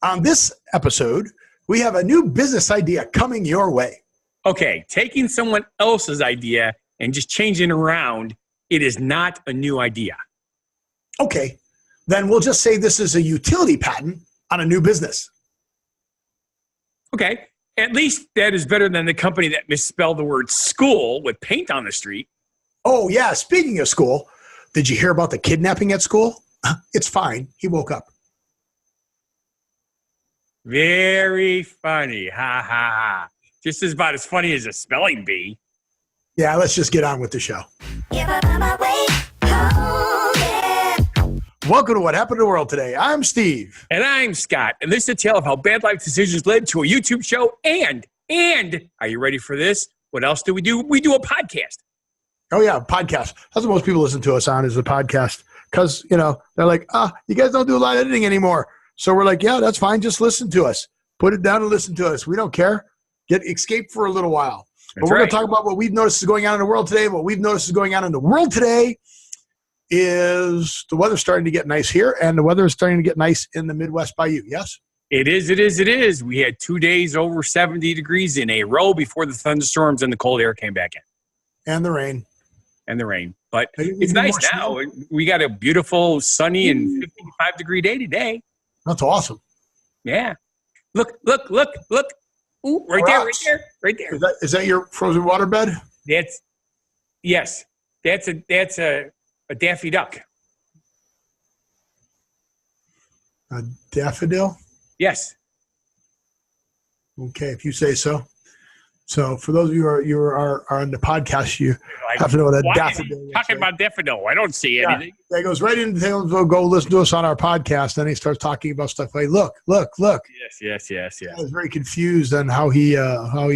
On this episode, we have a new business idea coming your way. Okay, taking someone else's idea and just changing it around, it is not a new idea. Okay, then we'll just say this is a utility patent on a new business. Okay, at least that is better than the company that misspelled the word school with paint on the street. Oh, yeah, speaking of school, did you hear about the kidnapping at school? It's fine. He woke up. Very funny. Ha, ha, ha. Just about as funny as a spelling bee. Yeah, let's just get on with the show. Welcome to What Happened to the World Today. I'm Steve. And I'm Scott. And this is a tale of how bad life decisions led to a YouTube show. And, are you ready for this? What else do? We do a podcast. Oh, yeah, podcast. That's what most people listen to us on is the podcast. Because, they're like, you guys don't do a lot of editing anymore. So we're like, yeah, that's fine. Just listen to us. Put it down and listen to us. We don't care. Escape for a little while. But we're going to talk about what we've noticed is going on in the world today. What we've noticed is going on in the world today is the weather's starting to get nice here, and the weather is starting to get nice in the Midwest by you. Yes? It is. We had 2 days over 70 degrees in a row before the thunderstorms and the cold air came back in. And the rain. But it's nice now. We got a beautiful, sunny, and 55-degree day today. That's awesome. Yeah. Look. Ooh, right there. Is that your frozen water bed? That's a Daffy Duck. A daffodil? Yes. Okay, if you say so. So for those of you who are on the podcast, you have to know what a daffodil is. Talking about daffodil. I don't see anything. That goes right into the table. Go listen to us on our podcast. Then he starts talking about stuff like, look. Yes. I was very confused on how he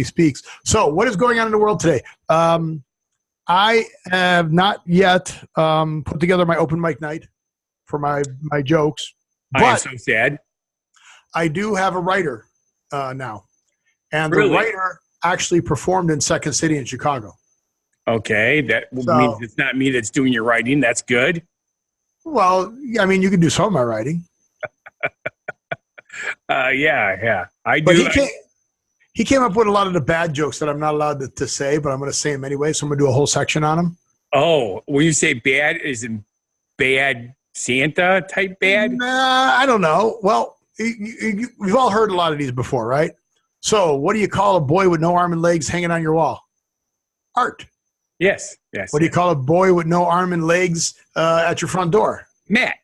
speaks. So what is going on in the world today? I have not yet put together my open mic night for my jokes. I am so sad. I do have a writer now. And Really? The writer actually performed in Second City in Chicago. Okay, means it's not me that's doing your writing. That's good. Well, I mean, you can do some of my writing. Yeah. I do. But he came up with a lot of the bad jokes that I'm not allowed to say, but I'm going to say them anyway. So I'm going to do a whole section on them. Oh, when you say bad, is it bad Santa type bad? Nah, I don't know. Well, we've all heard a lot of these before, right? So what do you call a boy with no arm and legs hanging on your wall? Art. Yes. What do you call a boy with no arm and legs at your front door? Matt.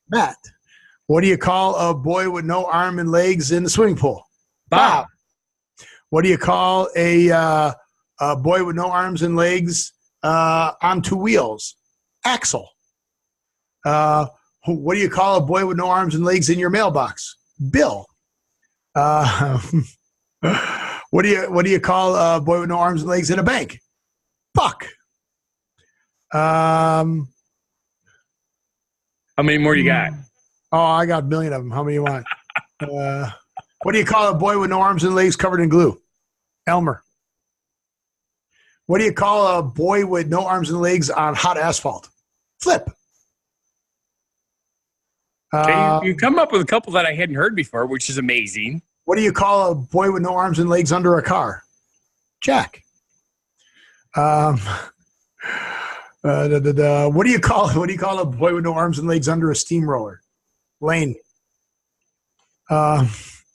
What do you call a boy with no arm and legs in the swimming pool? Bob. What do you call a boy with no arms and legs on two wheels? Axle. What do you call a boy with no arms and legs in your mailbox? Bill. What do you call a boy with no arms and legs in a bank? Buck. How many more you got? Oh, I got a million of them. How many you want? What do you call a boy with no arms and legs covered in glue? Elmer. What do you call a boy with no arms and legs on hot asphalt? Flip. Okay, you come up with a couple that I hadn't heard before, which is amazing. What do you call a boy with no arms and legs under a car? Jack. What do you call a boy with no arms and legs under a steamroller? Lane.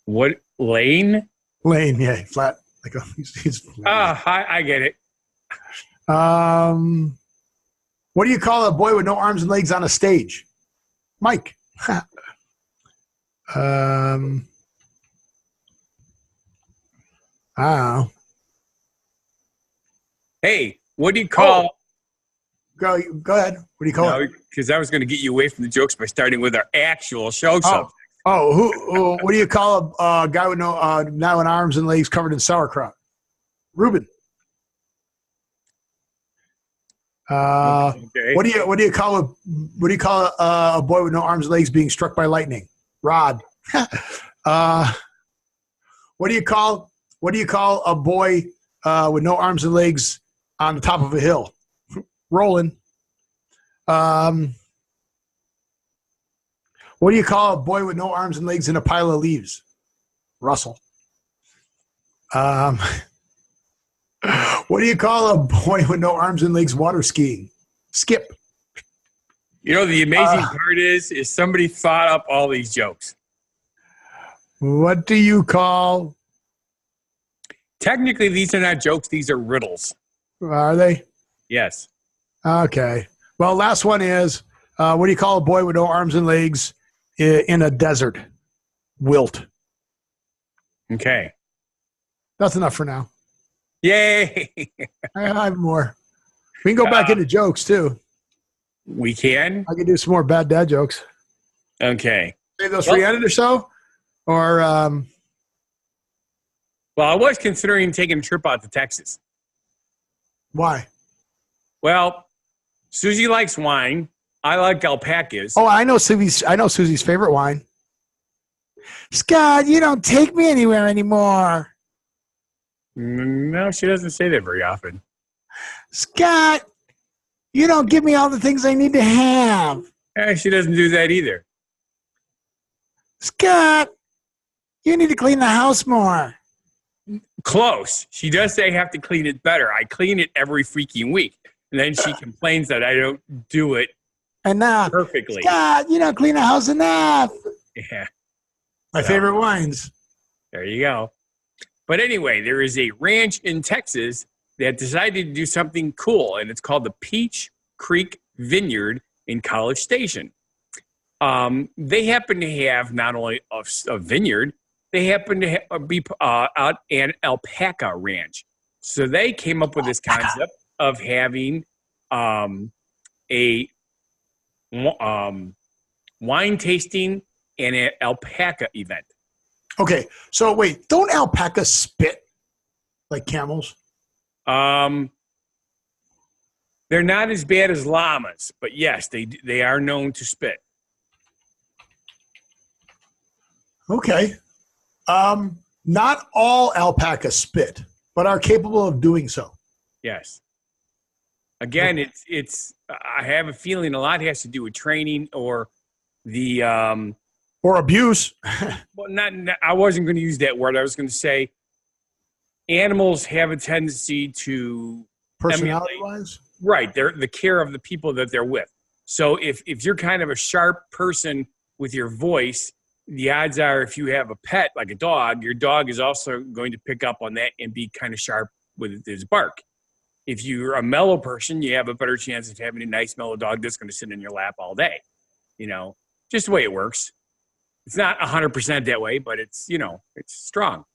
What, Lane? Lane, yeah, flat. He's flat. I get it. What do you call a boy with no arms and legs on a stage? Mike. I don't know. Hey, what do you call? Go ahead. What do you call it? Because I was going to get you away from the jokes by starting with our actual show subject. What do you call a guy with no arms and legs covered in sauerkraut? Reuben. Okay. What do you call a boy with no arms and legs being struck by lightning? Rod. What do you call a boy with no arms and legs on the top of a hill? Rolling. What do you call a boy with no arms and legs in a pile of leaves? Russell. What do you call a boy with no arms and legs water skiing? Skip. You know, the amazing part is somebody thought up all these jokes. What do you call? Technically, these are not jokes. These are riddles. Are they? Yes. Okay. Well, last one is, what do you call a boy with no arms and legs in a desert? Wilt. Okay. That's enough for now. Yay. I have more. We can go back into jokes, too. We can? I can do some more bad dad jokes. Okay. Save those for the end or so? Or, well, I was considering taking a trip out to Texas. why? Well, Susie likes wine. I like alpacas. Oh, I know Susie's favorite wine. Scott, you don't take me anywhere anymore. No, she doesn't say that very often. Scott, you don't give me all the things I need to have. She doesn't do that either. Scott, you need to clean the house more. Close. She does say I have to clean it better. I clean it every freaking week. And then she complains that I don't do it enough. Perfectly. Scott, you don't clean the house enough. Yeah. My favorite wines. There you go. But anyway, there is a ranch in Texas that decided to do something cool, and it's called the Peach Creek Vineyard in College Station. They happen to have not only a vineyard, they happen to be out an alpaca ranch. So they came up with this concept of having a wine tasting and an alpaca event. Okay, so wait, don't alpacas spit like camels? They're not as bad as llamas, but yes, they are known to spit. Okay. Not all alpacas spit, but are capable of doing so. Yes. Again, it's. I have a feeling a lot has to do with training or the. Or abuse. Well, not. I wasn't going to use that word. I was going to say, animals have a tendency to personality-wise. Right, they're the care of the people that they're with. So if you're kind of a sharp person with your voice, the odds are if you have a pet like a dog, your dog is also going to pick up on that and be kind of sharp with his bark. If you're a mellow person, you have a better chance of having a nice mellow dog that's going to sit in your lap all day. You know, just the way it works. It's not 100% that way, but it's, it's strong.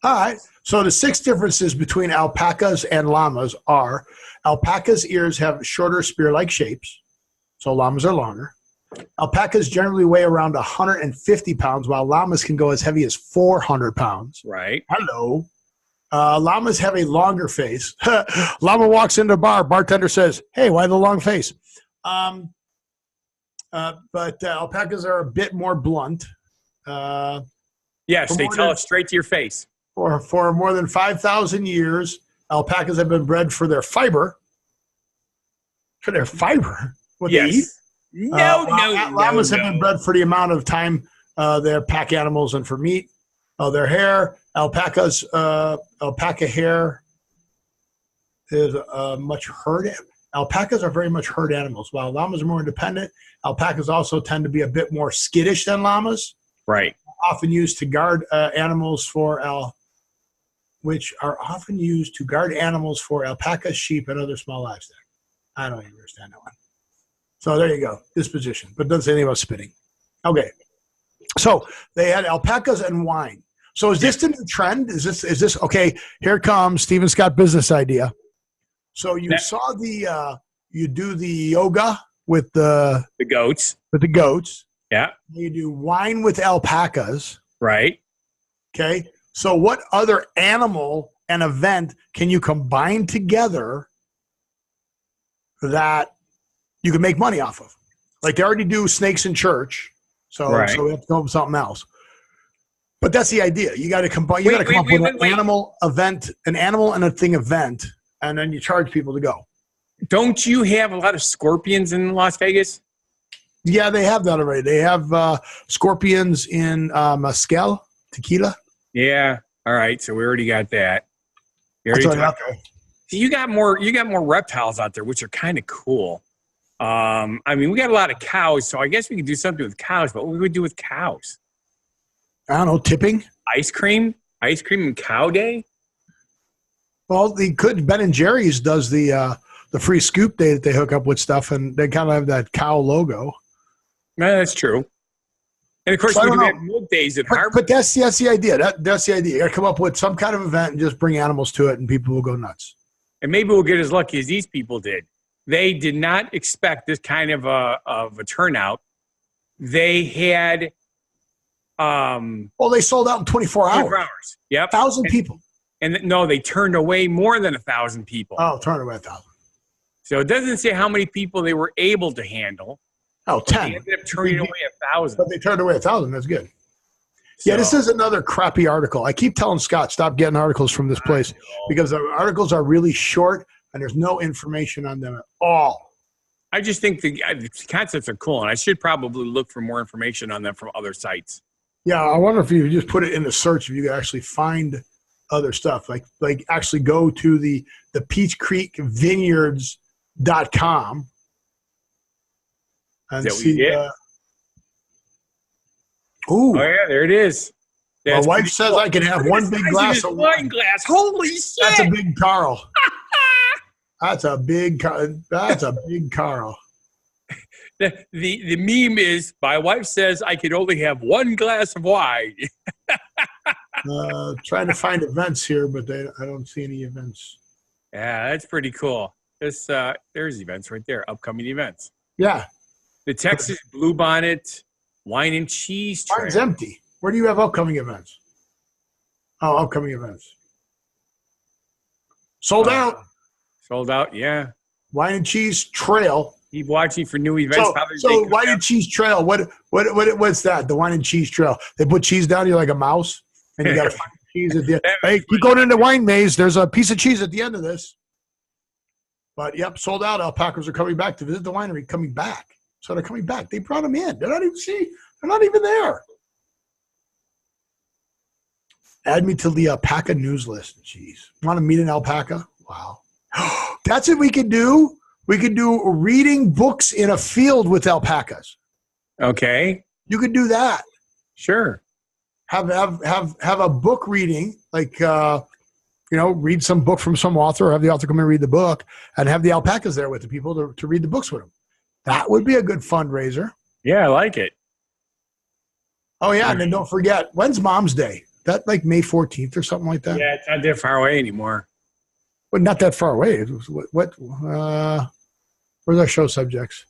All right. So the 6 differences between alpacas and llamas are alpacas' ears have shorter spear-like shapes, so llamas are longer. Alpacas generally weigh around 150 pounds, while llamas can go as heavy as 400 pounds. Right. Hello. Llamas have a longer face. Llama walks into a bar. Bartender says, "Hey, why the long face?" But alpacas are a bit more blunt. Yes, they tell it straight to your face. For more than 5,000 years, alpacas have been bred for their fiber. For their fiber? What they eat? Llamas have been bred for the amount of time they're pack animals and for meat. Their hair, alpaca hair is much herd. Alpacas are very much herd animals. While llamas are more independent, alpacas also tend to be a bit more skittish than llamas. Right. Often used to guard animals for alpacas, sheep, and other small livestock. I don't even understand that one. So there you go, disposition, but it doesn't say anything about spitting. Okay, so they had alpacas and wine. So is this the new trend? Is this okay? Here comes Stephen Scott business idea. So you saw you do the yoga with the goats. With the goats. Yeah. You do wine with alpacas. Right. Okay. So what other animal and event can you combine together that you can make money off of? Like they already do snakes in church. So we have to come up with something else. But that's the idea. You got to combine. You got to come up with an animal event, an animal and a thing event, and then you charge people to go. Don't you have a lot of scorpions in Las Vegas? Yeah, they have that already. They have scorpions in mezcal, tequila. Yeah. All right. So we already got that. That's already out there. So you got more reptiles out there, which are kind of cool. I mean, we got a lot of cows, so I guess we could do something with cows. But what would we do with cows? I don't know, tipping? Ice cream and cow day? Well, they could. Ben and Jerry's does the free scoop day that they hook up with stuff, and they kind of have that cow logo. No, that's true. And of course, we do have milk days at Harvard. But that's the idea. That's the idea. You got to come up with some kind of event and just bring animals to it, and people will go nuts. And maybe we'll get as lucky as these people did. They did not expect this kind of a turnout. They had. Well, they sold out in 24 hours. 24 hours. Yep. 1,000 people. And no, they turned away more than 1,000 people. Oh, turned away 1,000. So it doesn't say how many people they were able to handle. Oh, 10. They ended up turning away 1,000. But they turned away 1,000. That's good. So, yeah, this is another crappy article. I keep telling Scott, stop getting articles from this place because the articles are really short and there's no information on them at all. I just think the concepts are cool, and I should probably look for more information on them from other sites. Yeah, I wonder if you just put it in the search, if you could actually find other stuff. Like actually go to the Peach Creek Vineyards.com and see. Oh yeah, there it is. That's my wife says cool. I can have one big glass of wine glass. Holy shit! That's a big Carl. That's a big Carl. The meme is my wife says I can only have one glass of wine. Trying to find events here, but I don't see any events. Yeah, that's pretty cool. There's events right there, upcoming events. Yeah. The Texas Bluebonnet Wine and Cheese Trail. Mine's empty. Where do you have upcoming events? Oh, upcoming events. Sold out. Sold out, yeah. Wine and Cheese Trail. Keep watching for new events. So Wine and Cheese Trail, what's that? The Wine and Cheese Trail. They put cheese down you like a mouse, and you got to find cheese at the end. Hey, you go into the wine maze, there's a piece of cheese at the end of this. But, yep, sold out. Alpacas are coming back to visit the winery, coming back. So they're coming back. They brought them in. They're not even there. Add me to the alpaca news list. Jeez. Want to meet an alpaca? Wow. That's what we could do. We could do reading books in a field with alpacas. Okay. You could do that. Sure. Have a book reading, like read some book from some author, or have the author come and read the book, and have the alpacas there with the people to read the books with them. That would be a good fundraiser. Yeah, I like it. Oh yeah, and then don't forget, when's Mom's Day? That like May 14th or something like that? Yeah, it's not that far away anymore. But not that far away. Where's our show subjects?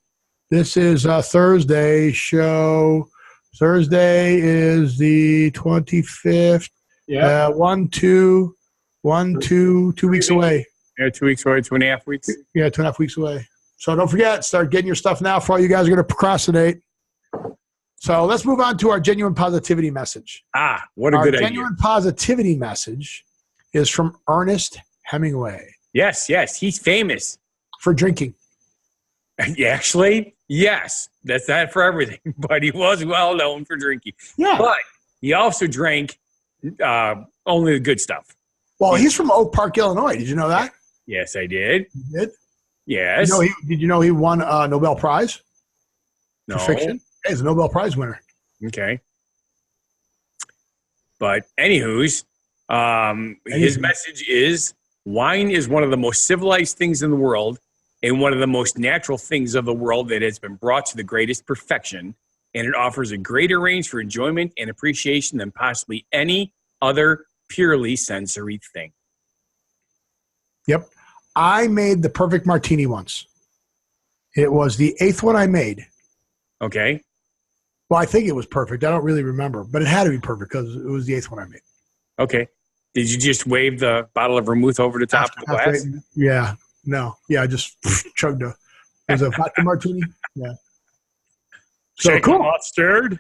This is Thursday show. Thursday is the 25th. Yeah. 2 weeks away. Yeah, 2 weeks away, 2.5 weeks. Yeah, 2.5 weeks away. So don't forget, start getting your stuff now for all you guys are going to procrastinate. So let's move on to our genuine positivity message. What a good idea. Our genuine positivity message is from Ernest Hemingway. Yes, he's famous. For drinking. Actually, yes. That's not for everything, but he was well known for drinking. Yeah. But he also drank only the good stuff. Well, he's from Oak Park, Illinois. Did you know that? Yes, I did. You did? Yes. Did you know he won a Nobel Prize? No. For fiction? Hey, he's a Nobel Prize winner. Okay. But anywho's, his message is wine is one of the most civilized things in the world and one of the most natural things of the world that has been brought to the greatest perfection. And it offers a greater range for enjoyment and appreciation than possibly any other purely sensory thing. Yep. I made the perfect martini once. It was the 8th one I made. Okay. Well, I think it was perfect. I don't really remember, but it had to be perfect because it was the 8th one I made. Okay. Did you just wave the bottle of vermouth over the top of the glass? Yeah. No. Yeah, I just chugged it was a vodka martini. Yeah. So cool. Not stirred.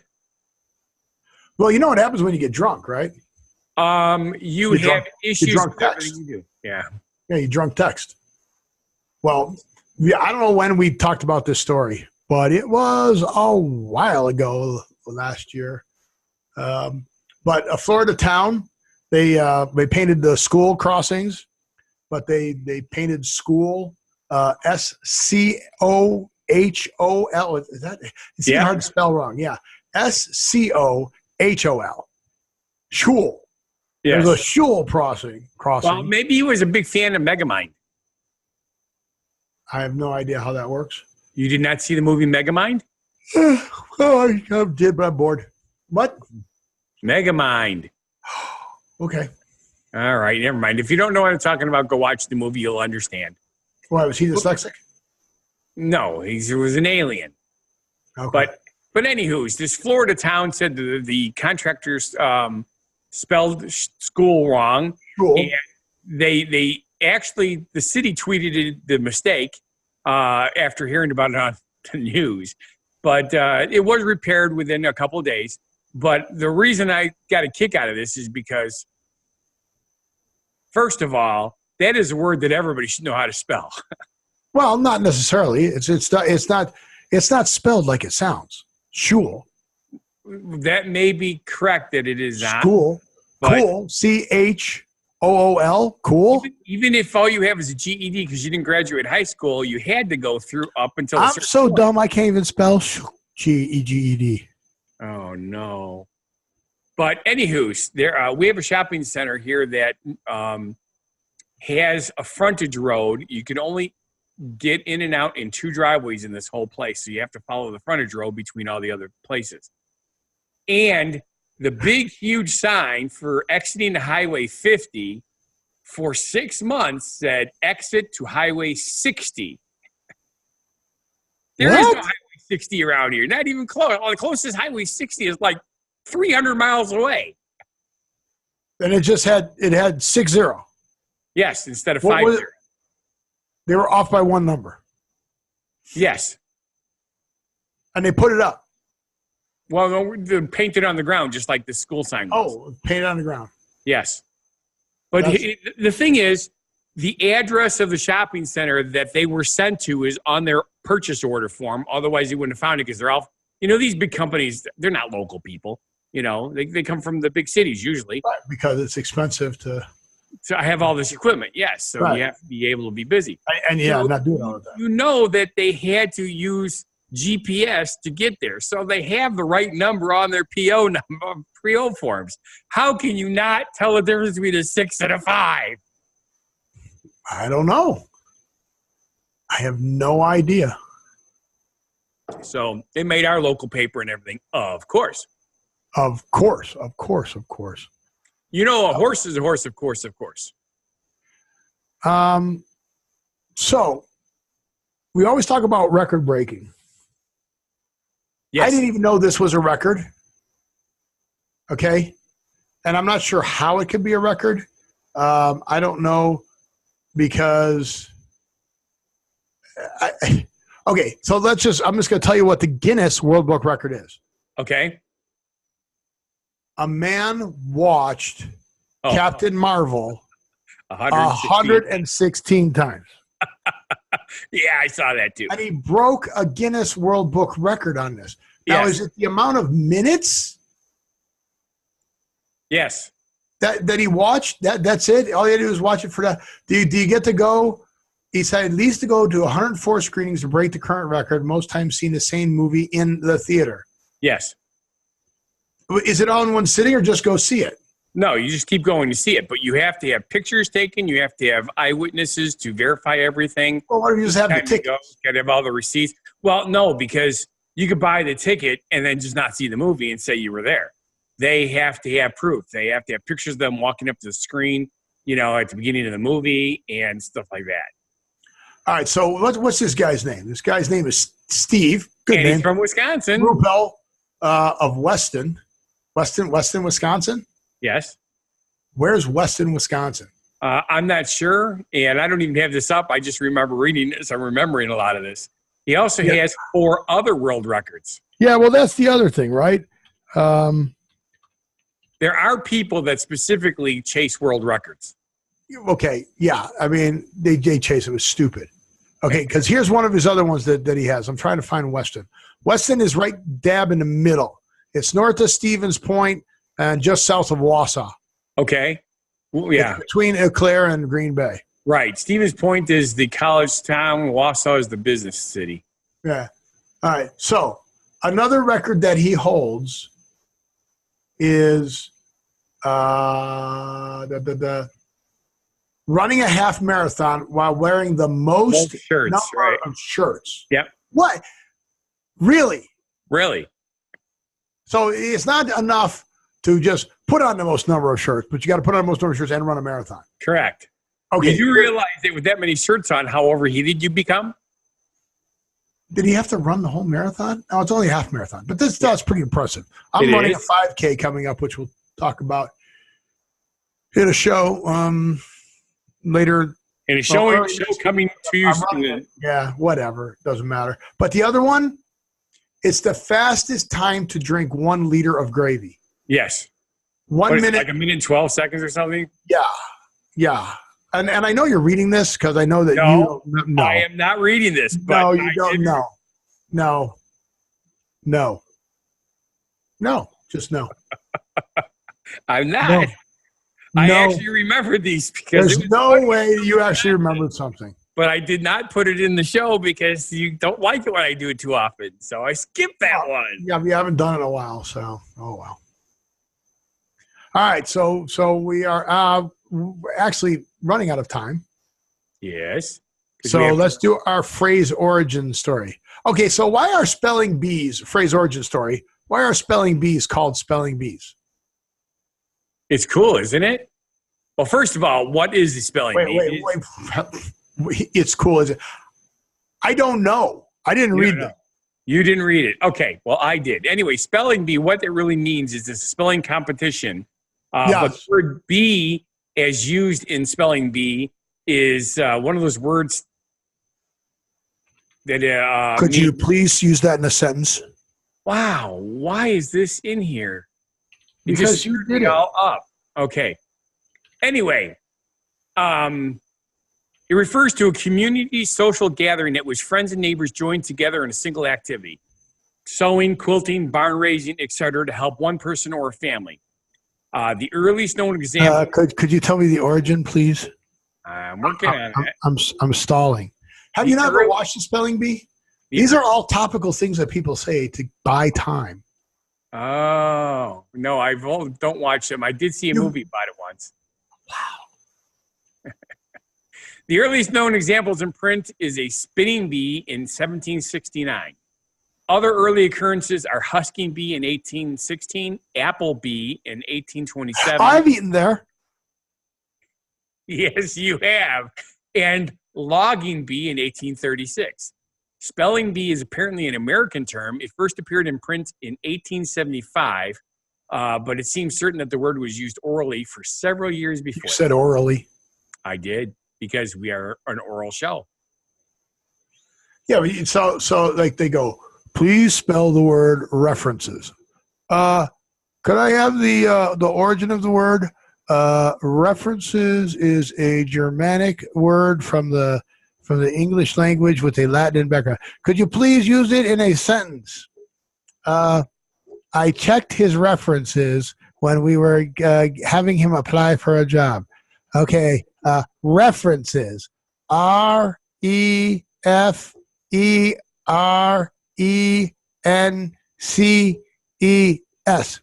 Well, you know what happens when you get drunk, right? You have issues drunk with everything you do. Yeah. Yeah, you drunk text. Well, yeah, I don't know when we talked about this story, but it was a while ago, last year. But a Florida town They painted the school crossings, but they painted school SCOHOL. Is that? It's even hard to spell wrong. Yeah, SCOHOL. School. Yes. There's a school crossing. Well, maybe he was a big fan of Megamind. I have no idea how that works. You did not see the movie Megamind? Oh, I did, but I'm bored. What? Megamind. Okay. All right, never mind. If you don't know what I'm talking about, go watch the movie. You'll understand. Why, was he dyslexic? No, he was an alien. Okay. But anywho, this Florida town said the contractors spelled school wrong. Cool. And they actually, the city tweeted the mistake after hearing about it on the news. But it was repaired within a couple of days. But the reason I got a kick out of this is because, first of all, that is a word that everybody should know how to spell. Well, not necessarily. It's not spelled like it sounds. School. That may be correct that it is not. School. Cool. CHOOL. Cool. Even if all you have is a GED because you didn't graduate high school, you had to go through up until. I'm so point. Dumb I can't even spell GED. Oh no! But anywho, we have a shopping center here that has a frontage road. You can only get in and out in 2 driveways in this whole place, so you have to follow the frontage road between all the other places. And the big, huge sign for exiting to Highway 50 for 6 months said exit to Highway 60. There is no Highway 60 around here. Not even close. Well, the closest Highway 60 is like 300 miles away. And it had 60. Yes, instead of 50. They were off by 1 number. Yes. And they put it up. Well, no, they painted on the ground just like the school sign was. Oh, painted on the ground. Yes. But the thing is, the address of the shopping center that they were sent to is on their purchase order form. Otherwise, you wouldn't have found it because they're all, these big companies, they're not local people. They come from the big cities usually. Right, because it's expensive to have all this equipment. Yes. So you have to be able to be busy. I'm not doing all of that. You know that they had to use GPS to get there. So they have the right number on their PO forms. How can you not tell the difference between a 6 and a 5? I don't know. I have no idea. So they made our local paper and everything, of course. Of course. A horse is a horse, of course. So we always talk about record breaking. Yes. I didn't even know this was a record. Okay. And I'm not sure how it could be a record. I don't know because okay. So I'm just going to tell you what the Guinness World Book record is. Okay. A man watched Captain Marvel 116 times. Yeah, I saw that too. And he broke a Guinness World Book record on this. Now, is it the amount of minutes? Yes. That he watched? That's it? All you had to do is watch it for that. Do you get to go? He said at least to go to 104 screenings to break the current record, most times seen the same movie in the theater. Yes. Is it all in one sitting or just go see it? No, you just keep going to see it, but you have to have pictures taken. You have to have eyewitnesses to verify everything. Well, why don't you just have the ticket? You got to have all the receipts. Well, no, because you could buy the ticket and then just not see the movie and say you were there. They have to have proof. They have to have pictures of them walking up to the screen, at the beginning of the movie and stuff like that. All right, so what's this guy's name? This guy's name is Steve. Good and name. He's from Wisconsin. Rupel of Weston, Wisconsin? Yes. Where's Weston, Wisconsin? I'm not sure, and I don't even have this up. I just remember reading this. I'm remembering a lot of this. He also has 4 other world records. Yeah, well, that's the other thing, right? There are people that specifically chase world records. Okay, yeah. I mean, they chase it. It was stupid. Okay, because here's one of his other ones that he has. I'm trying to find Weston. Weston is right dab in the middle. It's north of Stevens Point and just south of Wausau. Okay. Well, yeah. It's between Eau Claire and Green Bay. Right. Stevens Point is the college town. Wausau is the business city. Yeah. All right. So another record that he holds is running a half marathon while wearing the most shirts, number of shirts. Yep. What? Really? Really? So it's not enough to just put on the most number of shirts, but you got to put on the most number of shirts and run a marathon. Correct. Okay. Did you realize that with that many shirts on, how overheated you become? Did he have to run the whole marathon? No, it's only a half marathon, but that's pretty impressive. I'm running a 5K coming up, which we'll talk about in a show later. In a show coming to you. Yeah, whatever. Doesn't matter. But the other one, it's the fastest time to drink 1 liter of gravy. Yes. 1 minute. Like a minute and 12 seconds or something? Yeah. Yeah. And I know you're reading this because I know that no, you don't. No, I am not reading this. But no, you don't know. No. Just no. I'm not. No. I actually remembered these because there's no way you actually remembered something. But I did not put it in the show because you don't like it when I do it too often. So I skipped that one. Yeah, we haven't done it in a while, so oh well. All right, so we are actually running out of time. Yes. So let's do our phrase origin story. Okay, so why are spelling bees, phrase origin story, why are spelling bees called spelling bees? It's cool, isn't it? Well, first of all, what is the spelling bee? Wait. It's cool, is it? I don't know. I didn't read them. You didn't read it. Okay, well, I did. Anyway, spelling bee, what it really means is it's a spelling competition. Yes. But the word bee, as used in spelling bee, is one of those words that could you please use that in a sentence? Wow, why is this in here? Because you did it all up. Okay. Anyway, it refers to a community social gathering at which friends and neighbors join together in a single activity. Sewing, quilting, barn raising, etc. to help one person or a family. The earliest known example. Could you tell me the origin, please? I'm working on it. I'm stalling. Have you not ever watched the spelling bee? These are all topical things that people say to buy time. Oh, no, I don't watch them. I did see a movie about it once. Wow. The earliest known examples in print is a spinning bee in 1769. Other early occurrences are husking bee in 1816, apple bee in 1827. I've eaten there. Yes, you have. And logging bee in 1836. Spelling bee is apparently an American term. It first appeared in print in 1875, but it seems certain that the word was used orally for several years before. You said orally. I did, because we are an oral show. Yeah, so like they go, please spell the word references. Could I have the origin of the word? References is a Germanic word from the English language with a Latin background. Could you please use it in a sentence? I checked his references when we were having him apply for a job. Okay, references. REFERENCES.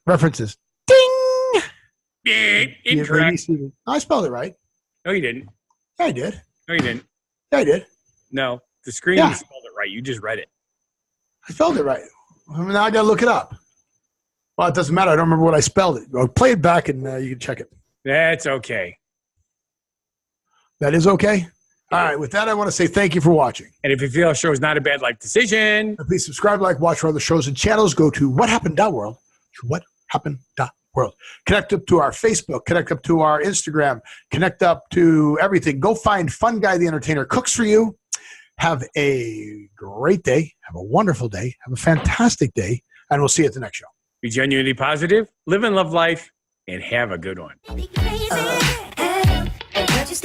References. Ding! Incorrect. I spelled it right. No, you didn't. Yeah, I did. No, you didn't. Yeah, I did. No, the screen you spelled it right. You just read it. I spelled it right. Now I got to look it up. Well, it doesn't matter. I don't remember what I spelled it. Well, play it back and you can check it. That's okay. That is okay? All right. With that, I want to say thank you for watching. And if you feel a show is not a bad life decision, please subscribe, like, watch our other shows and channels. Go to whathappened.world. Whathappened.world. Connect up to our Facebook. Connect up to our Instagram. Connect up to everything. Go find Fun Guy the Entertainer cooks for you. Have a great day. Have a wonderful day. Have a fantastic day. And we'll see you at the next show. Be genuinely positive, live and love life, and have a good one. Be crazy, just